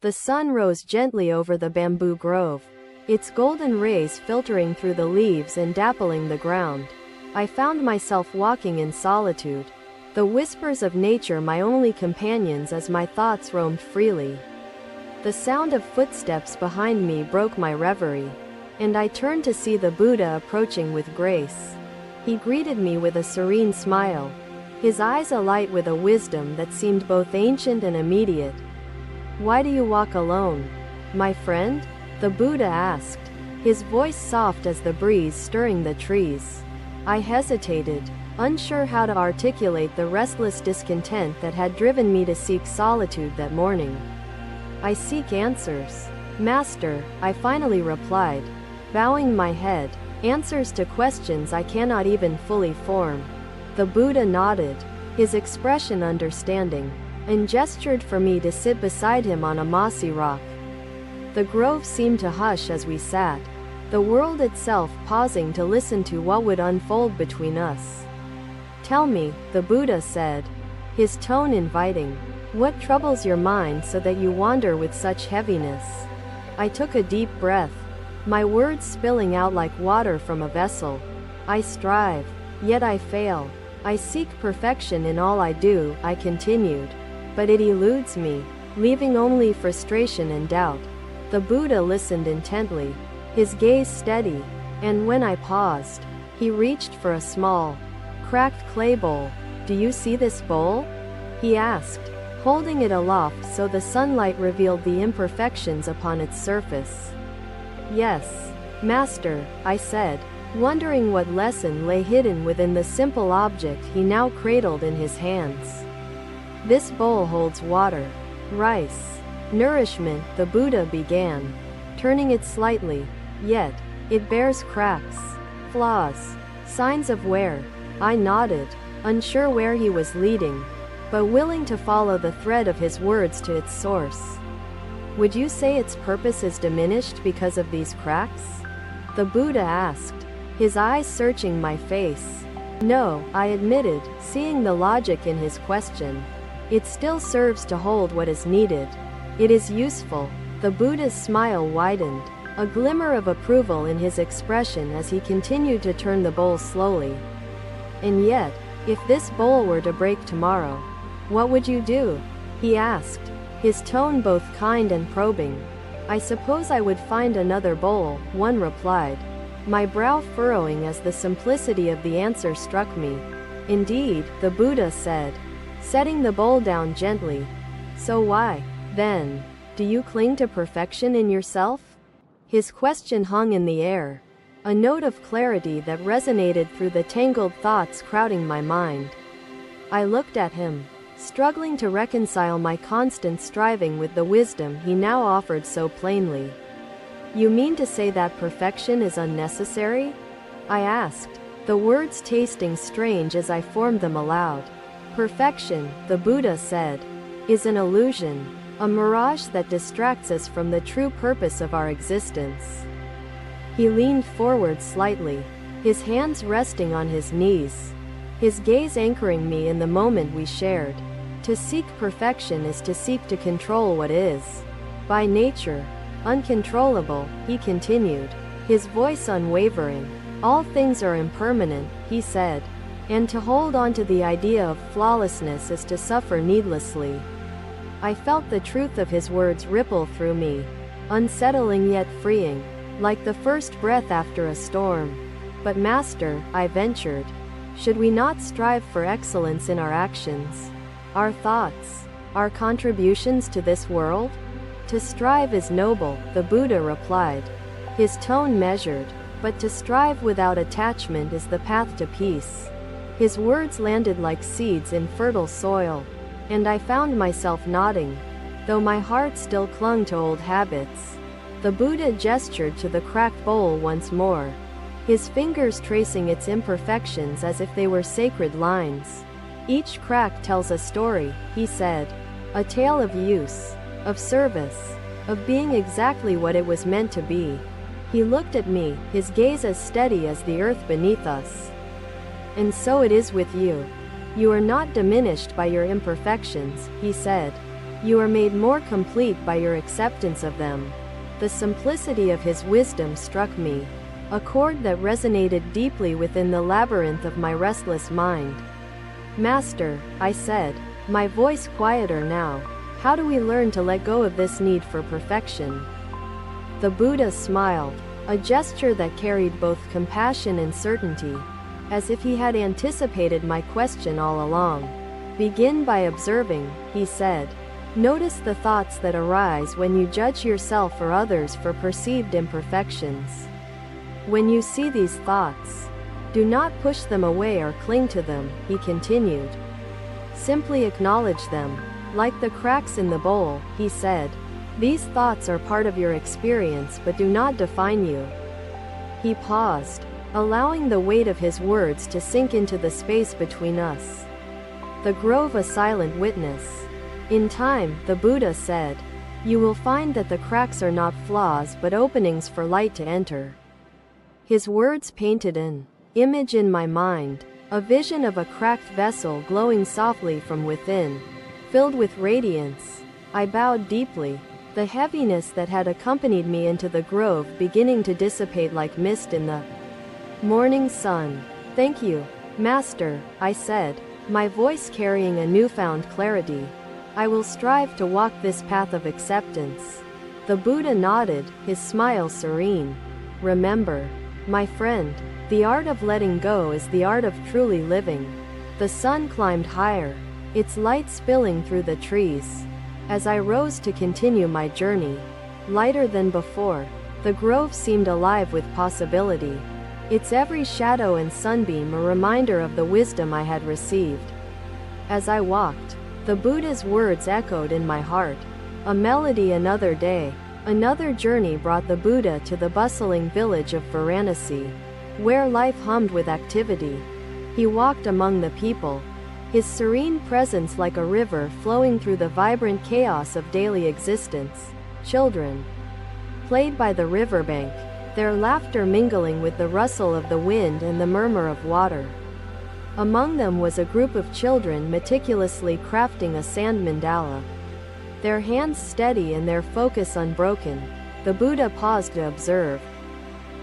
The sun rose gently over the bamboo grove, its golden rays filtering through the leaves and dappling the ground. I found myself walking in solitude, the whispers of nature my only companions as my thoughts roamed freely. The sound of footsteps behind me broke my reverie, and I turned to see the Buddha approaching with grace. He greeted me with a serene smile, his eyes alight with a wisdom that seemed both ancient and immediate. "Why do you walk alone, my friend?" the Buddha asked, his voice soft as the breeze stirring the trees. I hesitated, unsure how to articulate the restless discontent that had driven me to seek solitude that morning. "I seek answers, Master," I finally replied, bowing my head. "Answers to questions I cannot even fully form." The Buddha nodded, his expression understanding, and gestured for me to sit beside him on a mossy rock. The grove seemed to hush as we sat, the world itself pausing to listen to what would unfold between us. "Tell me," the Buddha said, his tone inviting, "what troubles your mind so that you wander with such heaviness?" I took a deep breath, my words spilling out like water from a vessel. "I strive, yet I fail. I seek perfection in all I do," I continued, "but it eludes me, leaving only frustration and doubt." The Buddha listened intently, his gaze steady, and when I paused, he reached for a small, cracked clay bowl. "Do you see this bowl?" he asked, holding it aloft so the sunlight revealed the imperfections upon its surface. "Yes, Master," I said, wondering what lesson lay hidden within the simple object he now cradled in his hands. "This bowl holds water, rice, nourishment," the Buddha began, turning it slightly, "yet it bears cracks, flaws, signs of wear." I nodded, unsure where he was leading, but willing to follow the thread of his words to its source. "Would you say its purpose is diminished because of these cracks?" the Buddha asked, his eyes searching my face. "No," I admitted, seeing the logic in his question. "It still serves to hold what is needed. It is useful." The Buddha's smile widened, a glimmer of approval in his expression as he continued to turn the bowl slowly. "And yet, if this bowl were to break tomorrow, what would you do?" he asked, his tone both kind and probing. "I suppose I would find another bowl," one replied, my brow furrowing as the simplicity of the answer struck me. "Indeed," the Buddha said, setting the bowl down gently. "So why, then, do you cling to perfection in yourself?" His question hung in the air, a note of clarity that resonated through the tangled thoughts crowding my mind. I looked at him, struggling to reconcile my constant striving with the wisdom he now offered so plainly. "You mean to say that perfection is unnecessary?" I asked, the words tasting strange as I formed them aloud. "Perfection," the Buddha said, "is an illusion, a mirage that distracts us from the true purpose of our existence." He leaned forward slightly, his hands resting on his knees, his gaze anchoring me in the moment we shared. "To seek perfection is to seek to control what is, by nature, uncontrollable," he continued, his voice unwavering. "All things are impermanent," he said, "and to hold on to the idea of flawlessness is to suffer needlessly." I felt the truth of his words ripple through me, unsettling yet freeing, like the first breath after a storm. "But Master," I ventured, "should we not strive for excellence in our actions, our thoughts, our contributions to this world?" "To strive is noble," the Buddha replied, his tone measured, "but to strive without attachment is the path to peace." His words landed like seeds in fertile soil, and I found myself nodding, though my heart still clung to old habits. The Buddha gestured to the cracked bowl once more, his fingers tracing its imperfections as if they were sacred lines. "Each crack tells a story," he said, "a tale of use, of service, of being exactly what it was meant to be." He looked at me, his gaze as steady as the earth beneath us. "And so it is with you. You are not diminished by your imperfections," he said, You are made more complete by your acceptance of them. The simplicity of his wisdom struck me, a chord that resonated deeply within the labyrinth of my restless mind. Master, I said, my voice quieter now, how do we learn to let go of this need for perfection? The Buddha smiled, a gesture that carried both compassion and certainty, as if he had anticipated my question all along. Begin by observing, he said. Notice the thoughts that arise when you judge yourself or others for perceived imperfections. When you see these thoughts, do not push them away or cling to them, he continued. Simply acknowledge them, like the cracks in the bowl, he said. These thoughts are part of your experience but do not define you. He paused, allowing the weight of his words to sink into the space between us. The grove a silent witness. In time, the Buddha said, you will find that the cracks are not flaws but openings for light to enter. His words painted an image in my mind, a vision of a cracked vessel glowing softly from within, filled with radiance. I bowed deeply, the heaviness that had accompanied me into the grove beginning to dissipate like mist in the morning sun. Thank you, Master, I said, my voice carrying a newfound clarity. I will strive to walk this path of acceptance. The Buddha nodded, his smile serene. Remember, my friend, the art of letting go is the art of truly living. The sun climbed higher, its light spilling through the trees. As I rose to continue my journey, lighter than before, the grove seemed alive with possibility. Its every shadow and sunbeam a reminder of the wisdom I had received. As I walked, the Buddha's words echoed in my heart. A melody another day, another journey brought the Buddha to the bustling village of Varanasi, where life hummed with activity. He walked among the people, his serene presence like a river flowing through the vibrant chaos of daily existence. Children played by the riverbank, their laughter mingling with the rustle of the wind and the murmur of water. Among them was a group of children meticulously crafting a sand mandala. Their hands steady and their focus unbroken, the Buddha paused to observe.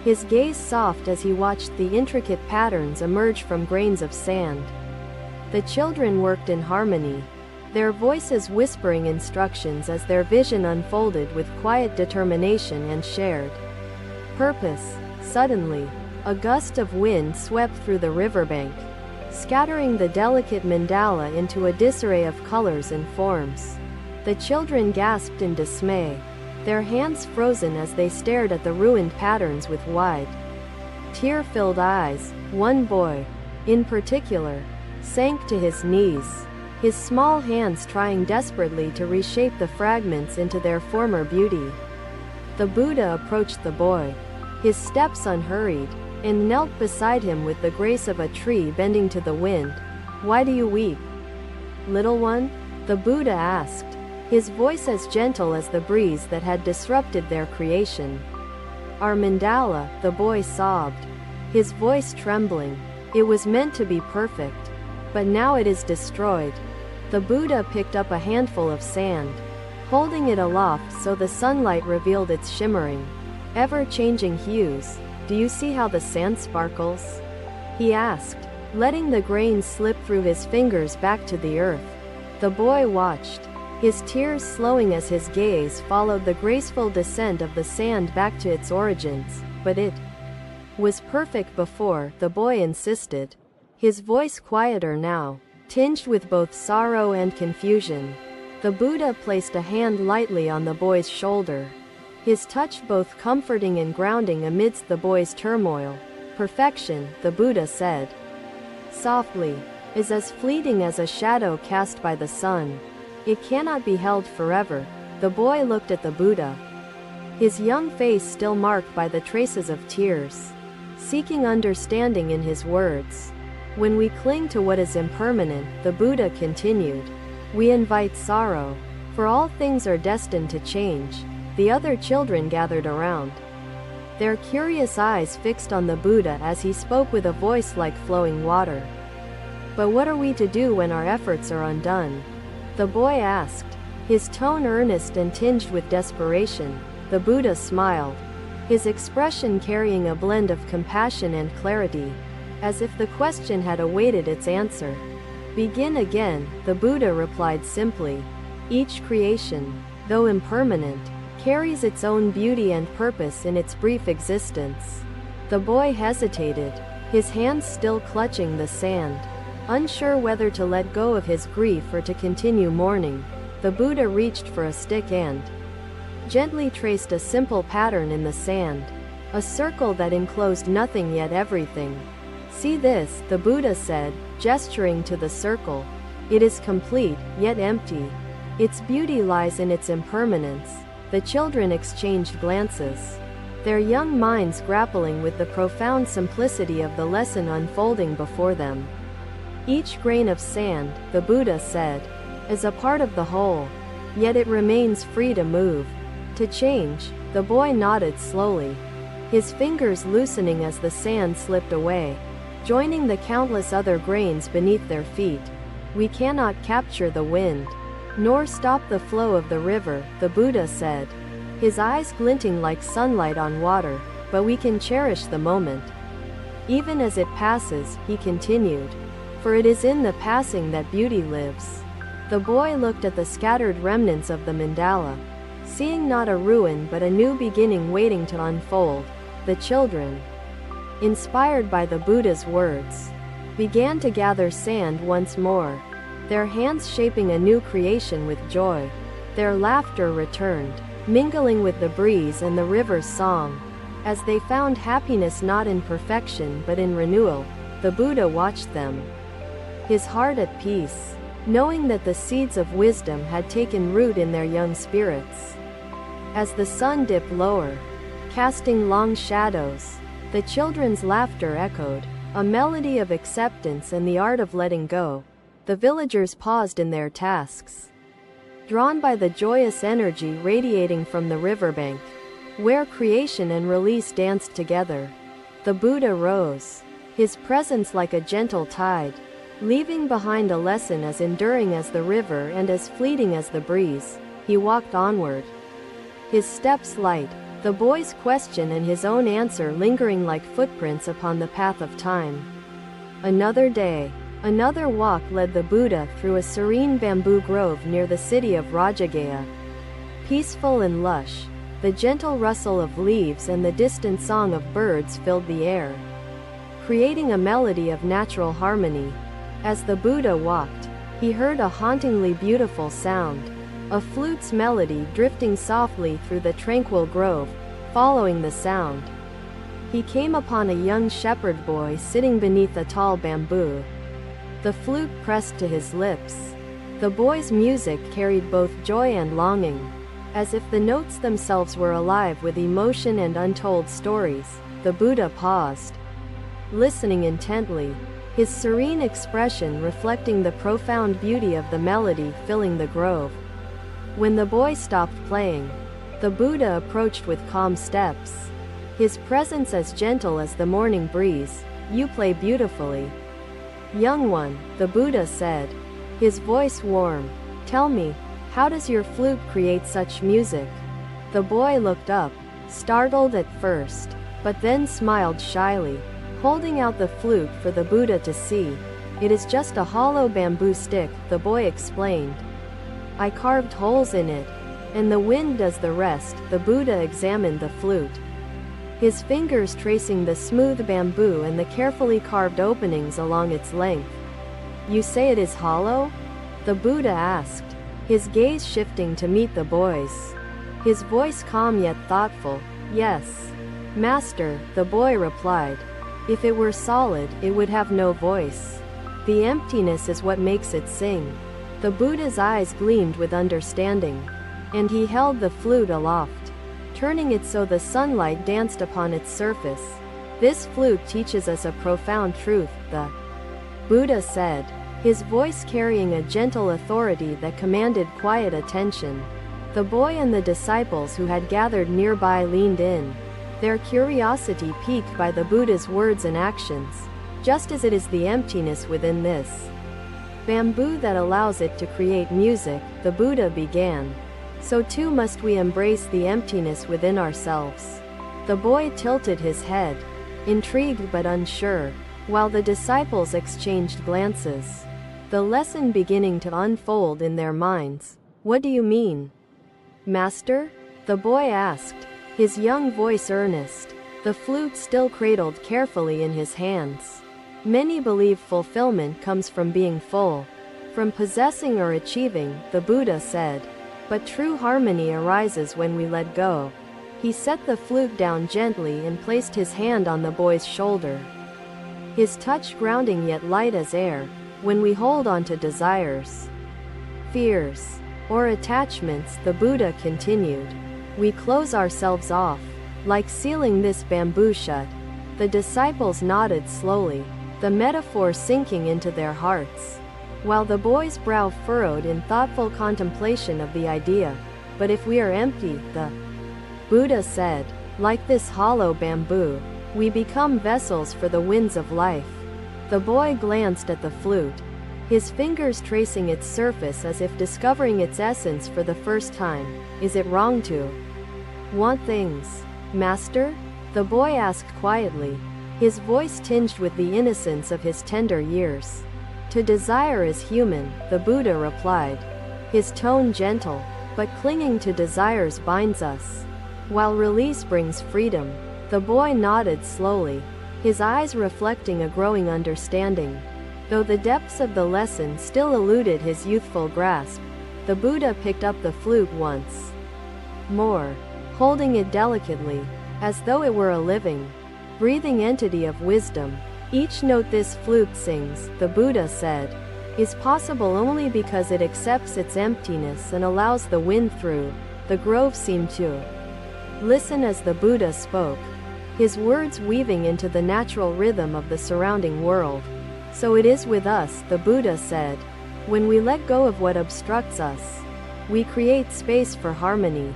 His gaze soft as he watched the intricate patterns emerge from grains of sand. The children worked in harmony, their voices whispering instructions as their vision unfolded with quiet determination and shared purpose. Suddenly, a gust of wind swept through the riverbank, scattering the delicate mandala into a disarray of colors and forms. The children gasped in dismay, their hands frozen as they stared at the ruined patterns with wide, tear-filled eyes. One boy, in particular, sank to his knees, his small hands trying desperately to reshape the fragments into their former beauty. The Buddha approached the boy, his steps unhurried, and knelt beside him with the grace of a tree bending to the wind. Why do you weep, little one? The Buddha asked, his voice as gentle as the breeze that had disrupted their creation. Our mandala, the boy sobbed, his voice trembling. It was meant to be perfect, but now it is destroyed. The Buddha picked up a handful of sand, holding it aloft so the sunlight revealed its shimmering, ever-changing hues. Do you see how the sand sparkles? He asked, letting the grains slip through his fingers back to the earth. The boy watched, his tears slowing as his gaze followed the graceful descent of the sand back to its origins. But it was perfect before, the boy insisted, his voice quieter now, tinged with both sorrow and confusion. The Buddha placed a hand lightly on the boy's shoulder, his touch both comforting and grounding amidst the boy's turmoil. Perfection, the Buddha said softly, is as fleeting as a shadow cast by the sun. It cannot be held forever. The boy looked at the Buddha, his young face still marked by the traces of tears, seeking understanding in his words. When we cling to what is impermanent, the Buddha continued, we invite sorrow, for all things are destined to change. The other children gathered around, their curious eyes fixed on the Buddha as he spoke with a voice like flowing water. But what are we to do when our efforts are undone? The boy asked, his tone earnest and tinged with desperation. The Buddha smiled, his expression carrying a blend of compassion and clarity, as if the question had awaited its answer. Begin again, the Buddha replied simply. Each creation, though impermanent, carries its own beauty and purpose in its brief existence. The boy hesitated, his hands still clutching the sand. Unsure whether to let go of his grief or to continue mourning, the Buddha reached for a stick and gently traced a simple pattern in the sand, a circle that enclosed nothing yet everything. See this, the Buddha said, gesturing to the circle. It is complete, yet empty. Its beauty lies in its impermanence. The children exchanged glances, their young minds grappling with the profound simplicity of the lesson unfolding before them. Each grain of sand, the Buddha said, is a part of the whole, yet it remains free to move, to change. The boy nodded slowly, his fingers loosening as the sand slipped away, joining the countless other grains beneath their feet. We cannot capture the wind, nor stop the flow of the river, the Buddha said, his eyes glinting like sunlight on water, but we can cherish the moment. Even as it passes, he continued, for it is in the passing that beauty lives. The boy looked at the scattered remnants of the mandala, seeing not a ruin but a new beginning waiting to unfold. The children, inspired by the Buddha's words, began to gather sand once more, their hands shaping a new creation with joy. Their laughter returned, mingling with the breeze and the river's song. As they found happiness not in perfection but in renewal, the Buddha watched them, his heart at peace, knowing that the seeds of wisdom had taken root in their young spirits. As the sun dipped lower, casting long shadows, the children's laughter echoed, a melody of acceptance and the art of letting go. The villagers paused in their tasks, drawn by the joyous energy radiating from the riverbank, where creation and release danced together. The Buddha rose, his presence like a gentle tide, leaving behind a lesson as enduring as the river and as fleeting as the breeze. He walked onward, his steps light, the boy's question and his own answer lingering like footprints upon the path of time. Another day, another walk led the Buddha through a serene bamboo grove near the city of Rajagaya. Peaceful and lush, the gentle rustle of leaves and the distant song of birds filled the air, creating a melody of natural harmony. As the Buddha walked, he heard a hauntingly beautiful sound, a flute's melody drifting softly through the tranquil grove. Following the sound, he came upon a young shepherd boy sitting beneath a tall bamboo, the flute pressed to his lips. The boy's music carried both joy and longing, as if the notes themselves were alive with emotion and untold stories. The Buddha paused, listening intently, his serene expression reflecting the profound beauty of the melody filling the grove. When the boy stopped playing, the Buddha approached with calm steps, his presence as gentle as the morning breeze. You play beautifully, young one, the Buddha said, his voice warm. Tell me, how does your flute create such music? The boy looked up, startled at first, but then smiled shyly, holding out the flute for the Buddha to see. It is just a hollow bamboo stick, the boy explained. I carved holes in it, and the wind does the rest. The Buddha examined the flute, his fingers tracing the smooth bamboo and the carefully carved openings along its length. You say it is hollow? The Buddha asked, his gaze shifting to meet the boy's, his voice calm yet thoughtful. Yes, Master, the boy replied. If it were solid, it would have no voice. The emptiness is what makes it sing. The Buddha's eyes gleamed with understanding, and he held the flute aloft, turning it so the sunlight danced upon its surface. This flute teaches us a profound truth, the Buddha said, his voice carrying a gentle authority that commanded quiet attention. The boy and the disciples who had gathered nearby leaned in, their curiosity piqued by the Buddha's words and actions, just as it is the emptiness within this bamboo that allows it to create music, the Buddha began. So too must we embrace the emptiness within ourselves. The boy tilted his head, intrigued but unsure, while the disciples exchanged glances, the lesson beginning to unfold in their minds. What do you mean, Master? The boy asked, his young voice earnest, the flute still cradled carefully in his hands. Many believe fulfillment comes from being full, from possessing or achieving, the Buddha said. But true harmony arises when we let go. He set the flute down gently and placed his hand on the boy's shoulder, his touch grounding yet light as air. When we hold on to desires, fears, or attachments, the Buddha continued, we close ourselves off, like sealing this bamboo shut. The disciples nodded slowly, the metaphor sinking into their hearts, while the boy's brow furrowed in thoughtful contemplation of the idea. But if we are empty, the Buddha said, like this hollow bamboo, we become vessels for the winds of life. The boy glanced at the flute, his fingers tracing its surface as if discovering its essence for the first time. Is it wrong to want things, Master? The boy asked quietly, his voice tinged with the innocence of his tender years. To desire is human, the Buddha replied, his tone gentle, but clinging to desires binds us, while release brings freedom. The boy nodded slowly, his eyes reflecting a growing understanding. Though the depths of the lesson still eluded his youthful grasp, the Buddha picked up the flute once more, holding it delicately, as though it were a living, breathing entity of wisdom. Each note this flute sings, the Buddha said, is possible only because it accepts its emptiness and allows the wind through. The grove seemed to listen as the Buddha spoke, his words weaving into the natural rhythm of the surrounding world. So it is with us, the Buddha said. When we let go of what obstructs us, we create space for harmony.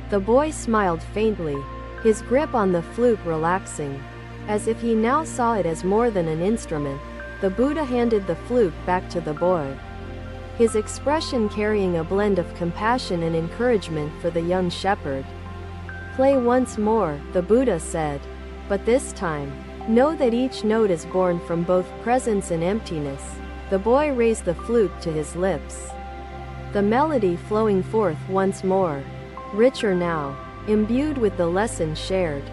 The boy smiled faintly, his grip on the flute relaxing, as if he now saw it as more than an instrument. The Buddha handed the flute back to the boy, his expression carrying a blend of compassion and encouragement for the young shepherd. Play once more, the Buddha said, but this time, know that each note is born from both presence and emptiness. The boy raised the flute to his lips, the melody flowing forth once more, richer now, imbued with the lesson shared.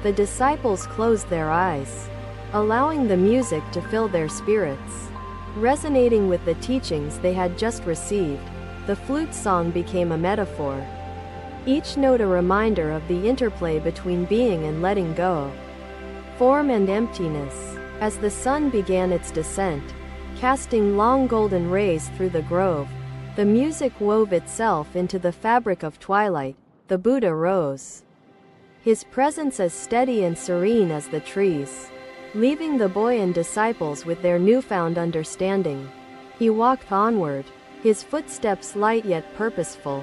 The disciples closed their eyes, allowing the music to fill their spirits. Resonating with the teachings they had just received, the flute song became a metaphor, each note a reminder of the interplay between being and letting go, form and emptiness. As the sun began its descent, casting long golden rays through the grove, the music wove itself into the fabric of twilight. The Buddha rose, his presence as steady and serene as the trees, leaving the boy and disciples with their newfound understanding. He walked onward, his footsteps light yet purposeful,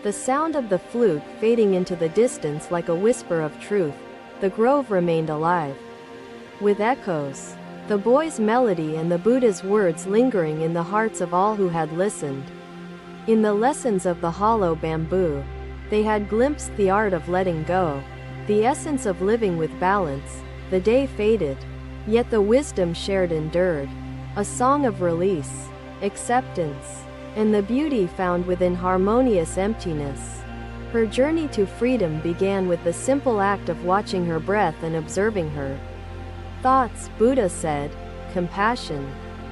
the sound of the flute fading into the distance like a whisper of truth. The grove remained alive, with echoes, the boy's melody and the Buddha's words lingering in the hearts of all who had listened. In the lessons of the hollow bamboo, they had glimpsed the art of letting go, the essence of living with balance. The day faded, yet the wisdom shared endured, a song of release, acceptance, and the beauty found within harmonious emptiness. Her journey to freedom began with the simple act of watching her breath and observing her thoughts. Buddha said, compassion,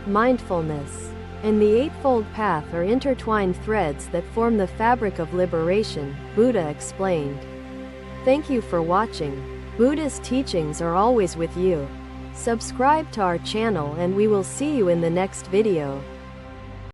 mindfulness, and the Eightfold Path are intertwined threads that form the fabric of liberation, Buddha explained. Thank you for watching. Buddha's teachings are always with you. Subscribe to our channel and we will see you in the next video.